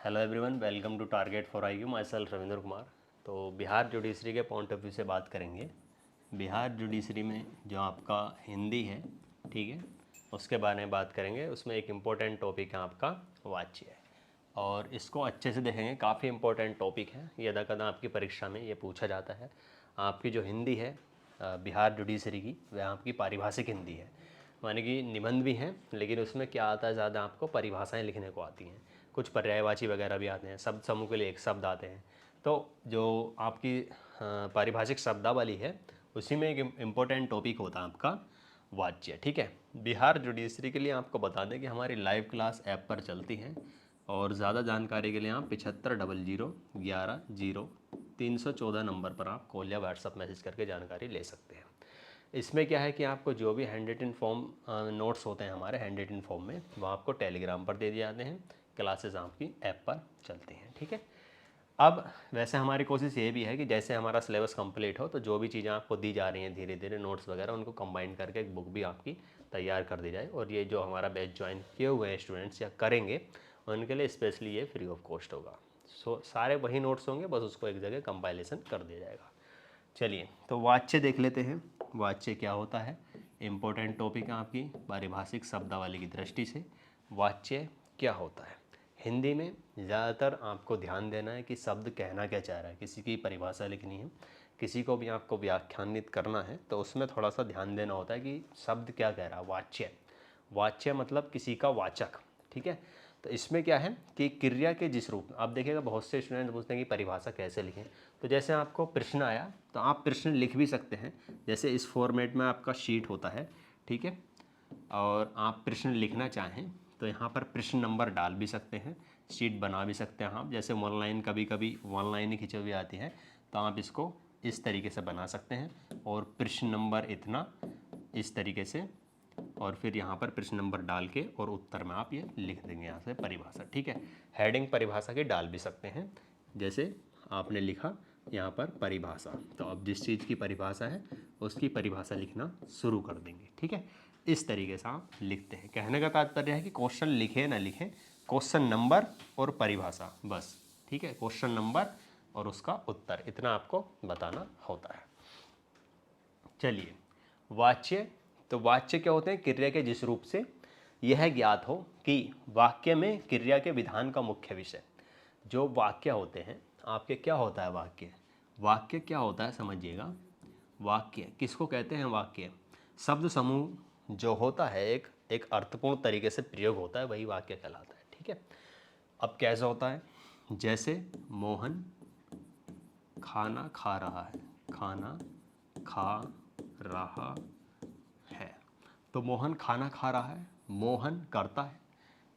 Hello everyone, welcome to target for IQ. Myself Ravindra Kumar. तो Bihar judiciary के point of view से बात करेंगे। बिहार जुडिशरी में जो आपका हिंदी है, ठीक है, उसके बारे में बात करेंगे। उसमें एक इम्पोर्टेंट टॉपिक है आपका वाच्य है, और इसको अच्छे से देखेंगे। काफ़ी इम्पोर्टेंट टॉपिक है, यदा कदा आपकी परीक्षा में ये पूछा जाता है। आपकी जो हिंदी है बिहार जुडिशरी की, वह आपकी पारिभाषिक हिंदी है, माने कि निबंध भी हैं, लेकिन उसमें क्या आता है, ज़्यादा आपको परिभाषाएं लिखने को आती हैं, कुछ पर्यायवाची वगैरह भी आते हैं, शब्द समूह के लिए एक शब्द आते हैं। तो जो आपकी पारिभाषिक शब्दावली है, उसी में एक इम्पोर्टेंट टॉपिक होता है आपका वाच्य, ठीक है। बिहार जुडिशरी के लिए आपको बता दें कि हमारी लाइव क्लास ऐप पर चलती हैं, और ज़्यादा जानकारी के लिए आप 7500110314 नंबर पर आप कॉल या व्हाट्सअप मैसेज करके जानकारी ले सकते हैं। इसमें क्या है कि आपको जो भी हैंड रिटन फॉर्म नोट्स होते हैं हमारे हैंड रिटन फॉर्म में, वो आपको टेलीग्राम पर दे दिए जाते हैं। क्लासेस आपकी ऐप पर चलती हैं, ठीक है। अब वैसे हमारी कोशिश ये भी है कि जैसे हमारा सिलेबस कंप्लीट हो, तो जो भी चीज़ें आपको दी जा रही हैं धीरे धीरे नोट्स वगैरह, उनको कंबाइन करके एक बुक भी आपकी तैयार कर दी जाए। और ये जो हमारा बैच ज्वाइन किए हुए हैं स्टूडेंट्स या करेंगे, उनके लिए स्पेशली ये फ्री ऑफ कॉस्ट होगा। सारे वही नोट्स होंगे, बस उसको एक जगह कंपाइलेशन कर दिया जाएगा। चलिए, तो वाच्य देख लेते हैं। वाच्य क्या होता है, इम्पोर्टेंट टॉपिक है आपकी पारिभाषिक शब्दावली की दृष्टि से। वाच्य क्या होता है, हिंदी में ज़्यादातर आपको ध्यान देना है कि शब्द कहना क्या चाह रहा है। किसी की परिभाषा लिखनी है, किसी को भी आपको व्याख्यानित करना है, तो उसमें थोड़ा सा ध्यान देना होता है कि शब्द क्या कह रहा है। वाच्य, वाच्य मतलब किसी का वाचक, ठीक है। तो इसमें क्या है कि क्रिया के जिस रूप में, आप देखिएगा बहुत से स्टूडेंट पूछते हैं कि परिभाषा कैसे लिखें। तो जैसे आपको प्रश्न आया, तो आप प्रश्न लिख भी सकते हैं। जैसे इस फॉर्मेट में आपका शीट होता है, ठीक है, और आप प्रश्न लिखना चाहें तो यहाँ पर प्रश्न नंबर डाल भी सकते हैं, शीट बना भी सकते हैं आप। जैसे वन लाइन, कभी कभी वन लाइन ही खिंची हुई आती है, तो आप इसको इस तरीके से बना सकते हैं, और प्रश्न नंबर इतना इस तरीके से, और फिर यहाँ पर प्रश्न नंबर डाल के और उत्तर में आप ये लिख देंगे यहाँ से परिभाषा, ठीक है। हेडिंग परिभाषा की डाल भी सकते हैं, जैसे आपने लिखा यहाँ पर परिभाषा, तो अब जिस चीज़ की परिभाषा है उसकी परिभाषा लिखना शुरू कर देंगे, ठीक है। इस तरीके से आप लिखते हैं। कहने का तात्पर्य है कि क्वेश्चन लिखे ना लिखें, क्वेश्चन नंबर और परिभाषा बस, ठीक है। क्वेश्चन नंबर और उसका उत्तर, इतना आपको बताना होता है। चलिए, वाच्य, तो वाच्य क्या होते हैं, क्रिया के जिस रूप से यह ज्ञात हो कि वाक्य में क्रिया के विधान का मुख्य विषय। जो वाक्य होते हैं आपके, क्या होता है वाक्य, वाक्य क्या होता है समझिएगा। वाक्य किसको कहते हैं, वाक्य शब्द समूह जो होता है, एक अर्थपूर्ण तरीके से प्रयोग होता है, वही वाक्य कहलाता है, ठीक है। अब कैसा होता है, जैसे मोहन खाना खा रहा है, खाना खा रहा है, तो मोहन खाना खा रहा है, मोहन करता है,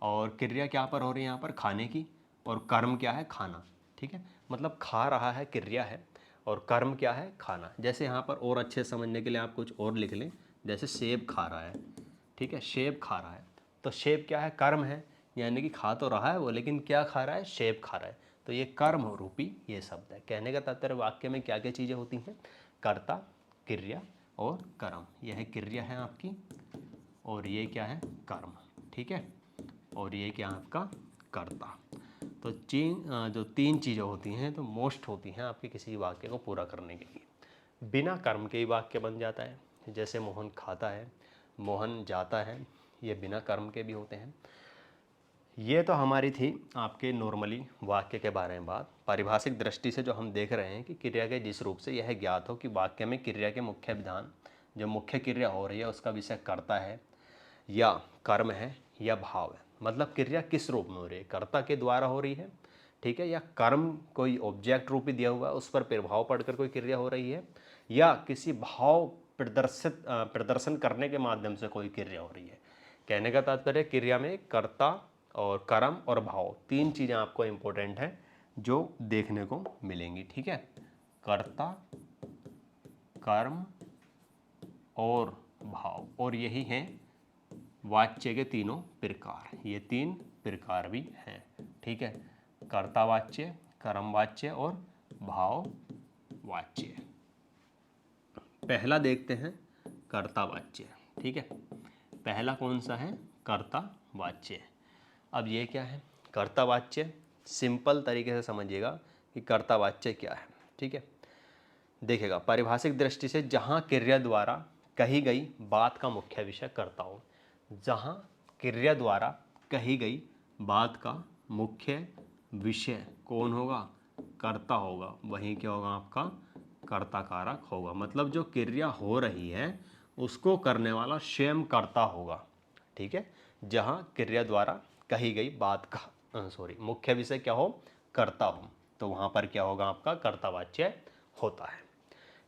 और क्रिया क्या पर हो रही है यहाँ पर, खाने की, और कर्म क्या है, खाना, ठीक है। मतलब खा रहा है क्रिया है, और कर्म क्या है, खाना। जैसे यहाँ पर और अच्छे समझने के लिए आप कुछ और लिख लें, जैसे सेब खा रहा है, ठीक है, सेब खा रहा है, तो सेब क्या है, कर्म है, यानी कि खा तो रहा है वो, लेकिन क्या खा रहा है, सेब खा रहा है, तो ये कर्म रूपी ये शब्द है। कहने का तात्पर्य वाक्य में क्या क्या चीज़ें होती हैं, कर्ता, क्रिया और कर्म। यह क्रिया है आपकी, और ये क्या है, कर्म, ठीक है, और ये क्या है आपका कर्ता। तो जो तीन चीज़ें होती हैं, तो मोस्ट होती हैं आपके किसी वाक्य को पूरा करने के लिए। बिना कर्म के ही वाक्य बन जाता है, जैसे मोहन खाता है, मोहन जाता है, ये बिना कर्म के भी होते हैं। ये तो हमारी थी आपके नॉर्मली वाक्य के बारे में बात। पारिभाषिक दृष्टि से जो हम देख रहे हैं कि क्रिया के जिस रूप से यह ज्ञात हो कि वाक्य में क्रिया के मुख्य विधान, जो मुख्य क्रिया हो रही है उसका विषय कर्ता है या कर्म है या भाव है। मतलब क्रिया किस रूप में हो रही है, कर्ता के द्वारा हो रही है, ठीक है, या कर्म कोई ऑब्जेक्ट रूप ही दिया हुआ है, उस पर प्रभाव पड़कर कोई क्रिया हो रही है, या किसी भाव प्रदर्शन करने के माध्यम से कोई क्रिया हो रही है। कहने का तात्पर्य क्रिया में कर्ता और कर्म और भाव, तीन चीज़ें आपको इम्पोर्टेंट हैं जो देखने को मिलेंगी, ठीक है। कर्ता, कर्म और भाव, और यही हैं वाच्य के तीनों प्रकार। ये तीन प्रकार भी हैं, ठीक है, कर्तावाच्य, कर्मवाच्य और भाववाच्य। पहला देखते हैं कर्तावाच्य, ठीक है। पहला कौन सा है, कर्तावाच्य। अब ये क्या है, कर्तावाच्य सिंपल तरीके से समझिएगा कि कर्तावाच्य क्या है। ठीक है, देखिएगा पारिभाषिक दृष्टि से जहाँ क्रिया द्वारा कही गई बात का मुख्य विषय कर्ता हो, जहाँ क्रिया द्वारा कही गई बात का मुख्य विषय कौन होगा, कर्ता होगा, वहीं क्या होगा आपका कर्ता कारक होगा। मतलब जो क्रिया हो रही है उसको करने वाला स्वयं कर्ता होगा। ठीक है, जहाँ क्रिया द्वारा कही गई बात का मुख्य विषय क्या हो, कर्ता हो, तो वहाँ पर क्या होगा आपका कर्तावाच्य होता है।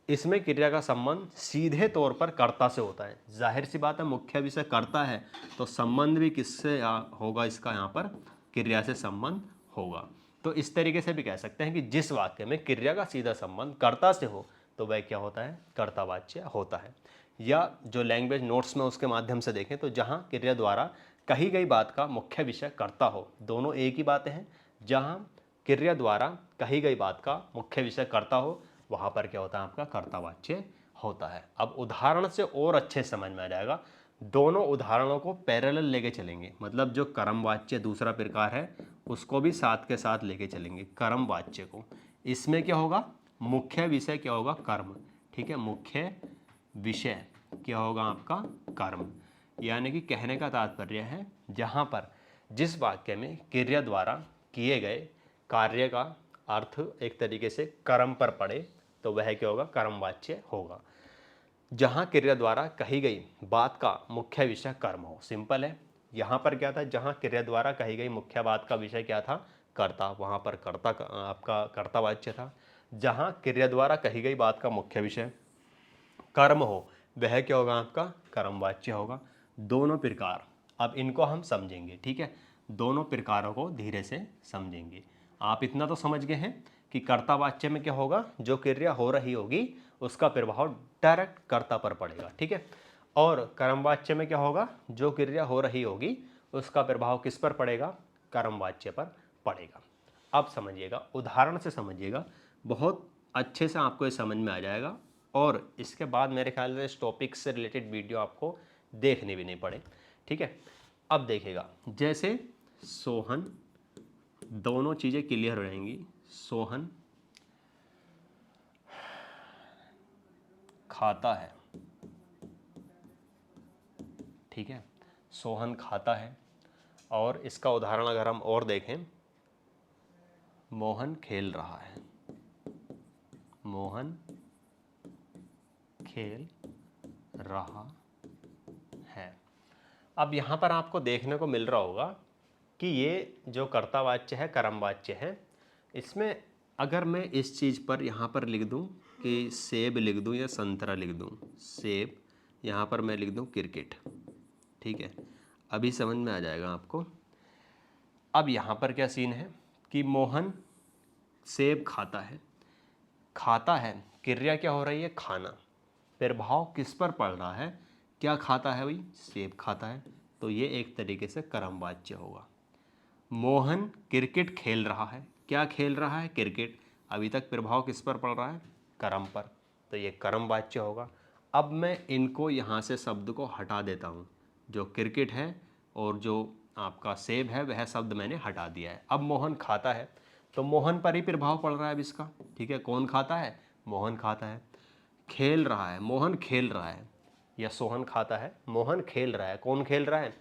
इसमें क्रिया का संबंध सीधे तौर पर कर्ता से होता है। जाहिर सी बात है, मुख्य विषय कर्ता है तो संबंध भी किससे होगा, इसका यहाँ पर क्रिया से संबंध होगा। तो इस तरीके से भी कह सकते हैं कि जिस वाक्य में क्रिया का सीधा संबंध कर्ता से हो तो वह क्या होता है, कर्तावाच्य होता है। या जो लैंग्वेज नोट्स में उसके माध्यम से देखें तो जहाँ क्रिया द्वारा कही गई बात का मुख्य विषय कर्ता हो, दोनों एक ही बातें हैं। जहाँ क्रिया द्वारा कही गई बात का मुख्य विषय कर्ता हो वहाँ पर क्या होता है आपका कर्तावाच्य होता है। अब उदाहरण से और अच्छे समझ में आ जाएगा। दोनों उदाहरणों को पैरेलल लेके चलेंगे, मतलब जो कर्मवाच्य दूसरा प्रकार है उसको भी साथ के साथ लेके चलेंगे कर्मवाच्य को। इसमें क्या होगा, मुख्य विषय क्या होगा, कर्म। ठीक है, मुख्य विषय क्या होगा आपका कर्म। यानी कि कहने का तात्पर्य है जहाँ पर जिस वाक्य में क्रिया द्वारा किए गए कार्य का अर्थ एक तरीके से कर्म पर पड़े तो वह क्या होगा, कर्मवाच्य होगा। जहाँ क्रिया द्वारा कही गई बात का मुख्य विषय कर्म हो। सिंपल है, यहाँ पर क्या था, जहाँ क्रिया द्वारा कही गई मुख्य बात का विषय क्या था, कर्ता, वहाँ पर कर्ता आपका कर्तावाच्य था। जहाँ क्रिया द्वारा कही गई बात का मुख्य विषय कर्म हो वह क्या होगा आपका कर्मवाच्य होगा। दोनों प्रकार अब इनको हम समझेंगे। ठीक है, दोनों प्रकारों को धीरे से समझेंगे। आप इतना तो समझ गए हैं कि कर्तावाच्य में क्या होगा, जो क्रिया हो रही होगी उसका प्रभाव डायरेक्ट कर्ता पर पड़ेगा। ठीक है, और कर्मवाच्य में क्या होगा, जो क्रिया हो रही होगी उसका प्रभाव किस पर पड़ेगा, कर्मवाच्य पर पड़ेगा। अब समझिएगा, उदाहरण से समझिएगा, बहुत अच्छे से आपको ये समझ में आ जाएगा। और इसके बाद मेरे ख्याल से इस टॉपिक से रिलेटेड वीडियो आपको देखने भी नहीं पड़े। ठीक है, अब देखिएगा, जैसे सोहन, दोनों चीज़ें क्लियर हो रहेंगी। सोहन खाता है। ठीक है, सोहन खाता है। और इसका उदाहरण अगर हम और देखें, मोहन खेल रहा है। मोहन खेल रहा है। अब यहाँ पर आपको देखने को मिल रहा होगा कि ये जो कर्तावाच्य है कर्मवाच्य है। इसमें अगर मैं इस चीज़ पर यहाँ पर लिख दूँ कि सेब लिख दूँ या संतरा लिख दूँ, सेब, यहाँ पर मैं लिख दूँ क्रिकेट। ठीक है, अभी समझ में आ जाएगा आपको। अब यहाँ पर क्या सीन है कि मोहन सेब खाता है। खाता है, क्रिया क्या हो रही है, खाना। प्रभाव किस पर पड़ रहा है, क्या खाता है भाई, सेब खाता है, तो ये एक तरीके से कर्मवाच्य होगा। मोहन क्रिकेट खेल रहा है, क्या खेल रहा है, क्रिकेट, अभी तक प्रभाव किस पर पड़ रहा है, कर्म पर, तो ये कर्मवाच्य होगा। अब मैं इनको यहाँ से शब्द को हटा देता हूँ, जो क्रिकेट है और जो आपका सेब है वह शब्द मैंने हटा दिया है। अब मोहन खाता है तो मोहन पर ही प्रभाव पड़ रहा है अब इसका। ठीक है, कौन खाता है, मोहन खाता है। खेल रहा है, मोहन खेल रहा है, या सोहन खाता है, मोहन खेल रहा है, कौन खेल रहा है,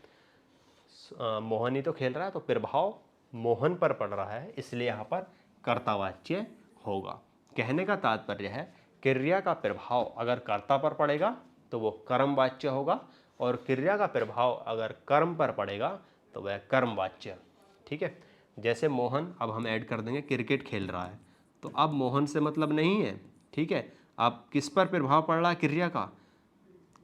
मोहन ही तो खेल रहा है, तो प्रभाव मोहन पर पड़ रहा है, इसलिए यहाँ पर कर्तावाच्य होगा। कहने का तात्पर्य है क्रिया का प्रभाव अगर कर्ता पर पड़ेगा तो वो कर्मवाच्य होगा, और क्रिया का प्रभाव अगर कर्म पर पड़ेगा तो वह कर्मवाच्य। ठीक है, जैसे मोहन, अब हम ऐड कर देंगे क्रिकेट खेल रहा है, तो अब मोहन से मतलब नहीं है। ठीक है, अब किस पर प्रभाव पड़ रहा है क्रिया का,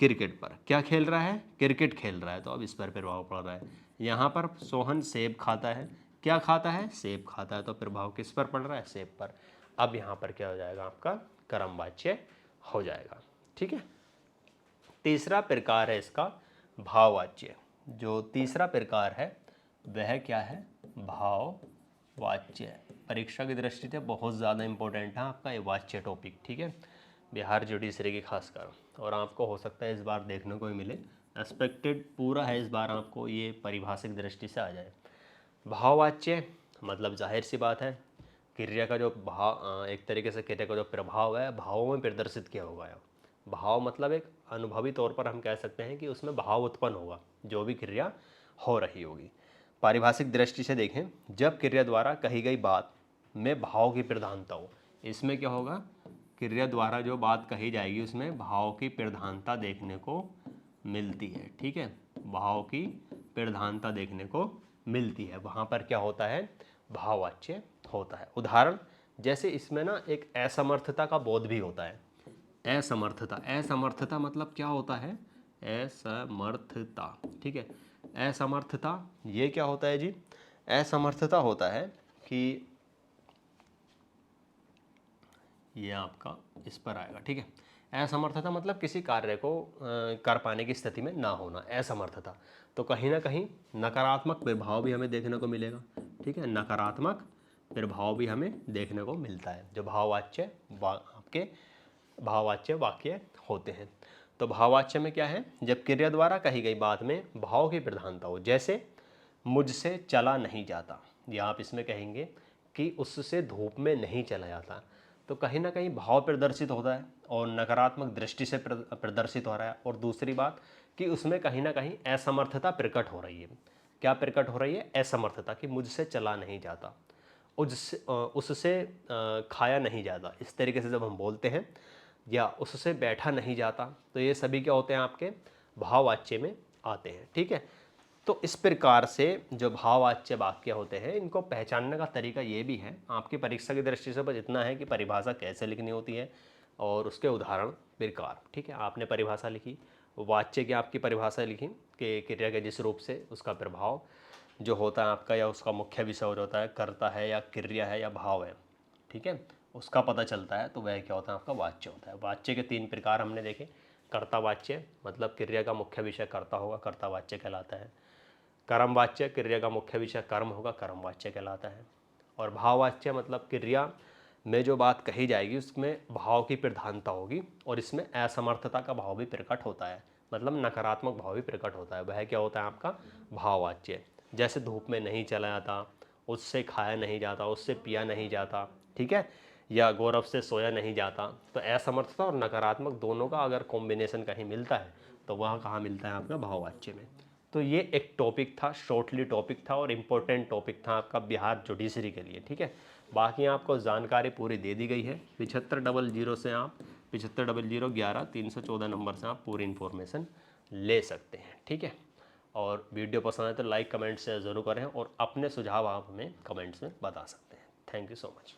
क्रिकेट पर। क्या खेल रहा है, क्रिकेट खेल रहा है, तो अब इस पर प्रभाव पड़ रहा है। यहाँ पर सोहन सेब खाता है, क्या खाता है, सेब खाता है, तो प्रभाव किस पर पड़ रहा है, सेब पर। अब यहाँ पर क्या हो जाएगा आपका कर्मवाच्य हो जाएगा। ठीक है, तीसरा प्रकार है इसका भाववाच्य। जो तीसरा प्रकार है वह क्या है, भाववाच्य। परीक्षा की दृष्टि से बहुत ज़्यादा इंपॉर्टेंट है आपका ये वाच्य टॉपिक। ठीक है, बिहार जुडिशरी की खासकर, और आपको हो सकता है इस बार देखने को ही मिले। एक्सपेक्टेड पूरा है इस बार आपको ये परिभाषिक दृष्टि से आ जाए। भाववाच्य मतलब जाहिर सी बात है क्रिया का जो भाव, एक तरीके से क्रिया का जो प्रभाव है भावों में प्रदर्शित किया होगा। भाव मतलब एक अनुभवी तौर पर हम कह सकते हैं कि उसमें भाव उत्पन्न होगा जो भी क्रिया हो रही होगी। पारिभाषिक दृष्टि से देखें, जब क्रिया द्वारा कही गई बात में भाव की प्रधानता हो, इसमें क्या होगा, क्रिया द्वारा जो बात कही जाएगी उसमें भाव की प्रधानता देखने को मिलती है। ठीक है, भाव की प्रधानता देखने को मिलती है, वहाँ पर क्या होता है, भाववाच्य होता है। उदाहरण जैसे इसमें ना एक असमर्थता का बोध भी होता है। असमर्थता, असमर्थता मतलब क्या होता है, असमर्थता। ठीक है, असमर्थता ये क्या होता है जी, असमर्थता होता है कि ये आपका इस पर आएगा। ठीक है, असमर्थता मतलब किसी कार्य को कर पाने की स्थिति में ना होना, असमर्थता। तो कहीं ना कहीं नकारात्मक प्रभाव भी हमें देखने को मिलेगा। ठीक है, नकारात्मक प्रभाव भी हमें देखने को मिलता है जो भाववाच्य आपके भाववाच्य वाक्य होते हैं। तो भाववाच्य में क्या है, जब क्रिया द्वारा कही गई बात में भाव की प्रधानता हो, जैसे मुझसे चला नहीं जाता, या आप इसमें कहेंगे कि उससे धूप में नहीं चला जाता। तो कहीं ना कहीं भाव प्रदर्शित होता है और नकारात्मक दृष्टि से प्रदर्शित हो रहा है। और दूसरी बात कि उसमें कहीं ना कहीं असमर्थता प्रकट हो रही है। क्या प्रकट हो रही है, असमर्थता, कि मुझसे चला नहीं जाता, उससे खाया नहीं जाता, इस तरीके से जब हम बोलते हैं, या उससे बैठा नहीं जाता, तो ये सभी क्या होते हैं, आपके भाववाच्य में आते हैं। ठीक है, तो इस प्रकार से जो भाववाच्य वाक्य होते हैं इनको पहचानने का तरीका ये भी है, आपकी परीक्षा की दृष्टि से बस इतना है कि परिभाषा कैसे लिखनी होती है और उसके उदाहरण प्रकार। ठीक है, आपने परिभाषा लिखी, वाच्य की आपकी परिभाषा लिखी कि क्रिया के जिस रूप से उसका प्रभाव जो होता है आपका, या उसका मुख्य विषय जो होता है, कर्ता है या क्रिया है या भाव है, ठीक है, उसका पता चलता है, तो वह क्या होता है, आपका वाच्य होता है। वाच्य के 3 प्रकार हमने देखे, कर्ता वाच्य मतलब क्रिया का मुख्य विषय कर्ता होगा, कर्ता वाच्य कहलाता है। कर्म वाच्य, क्रिया का मुख्य विषय कर्म होगा, कर्म वाच्य कहलाता है। और भाववाच्य मतलब क्रिया में जो बात कही जाएगी उसमें भाव की प्रधानता होगी और इसमें असमर्थता का भाव भी प्रकट होता है, मतलब नकारात्मक भाव भी प्रकट होता है, वह क्या होता है, आपका भाववाच्य। जैसे धूप में नहीं चला जाता, उससे खाया नहीं जाता, उससे पिया नहीं जाता, ठीक है, या गौरव से सोया नहीं जाता। तो असमर्थता और नकारात्मक दोनों का अगर कॉम्बिनेशन कहीं मिलता है तो वह कहाँ मिलता है, आपका भाववाच्य में। तो ये एक टॉपिक था, शॉर्टली टॉपिक था और इम्पोर्टेंट टॉपिक था आपका बिहार जुडिशरी के लिए। ठीक है, बाकी आपको जानकारी पूरी दे दी गई है। 7500 से आप 750011 नंबर से आप पूरी इन्फॉर्मेशन ले सकते हैं। ठीक है, और वीडियो पसंद है तो लाइक कमेंट से ज़रूर करें और अपने सुझाव आप हमें कमेंट्स में बता सकते हैं। Thank you so much.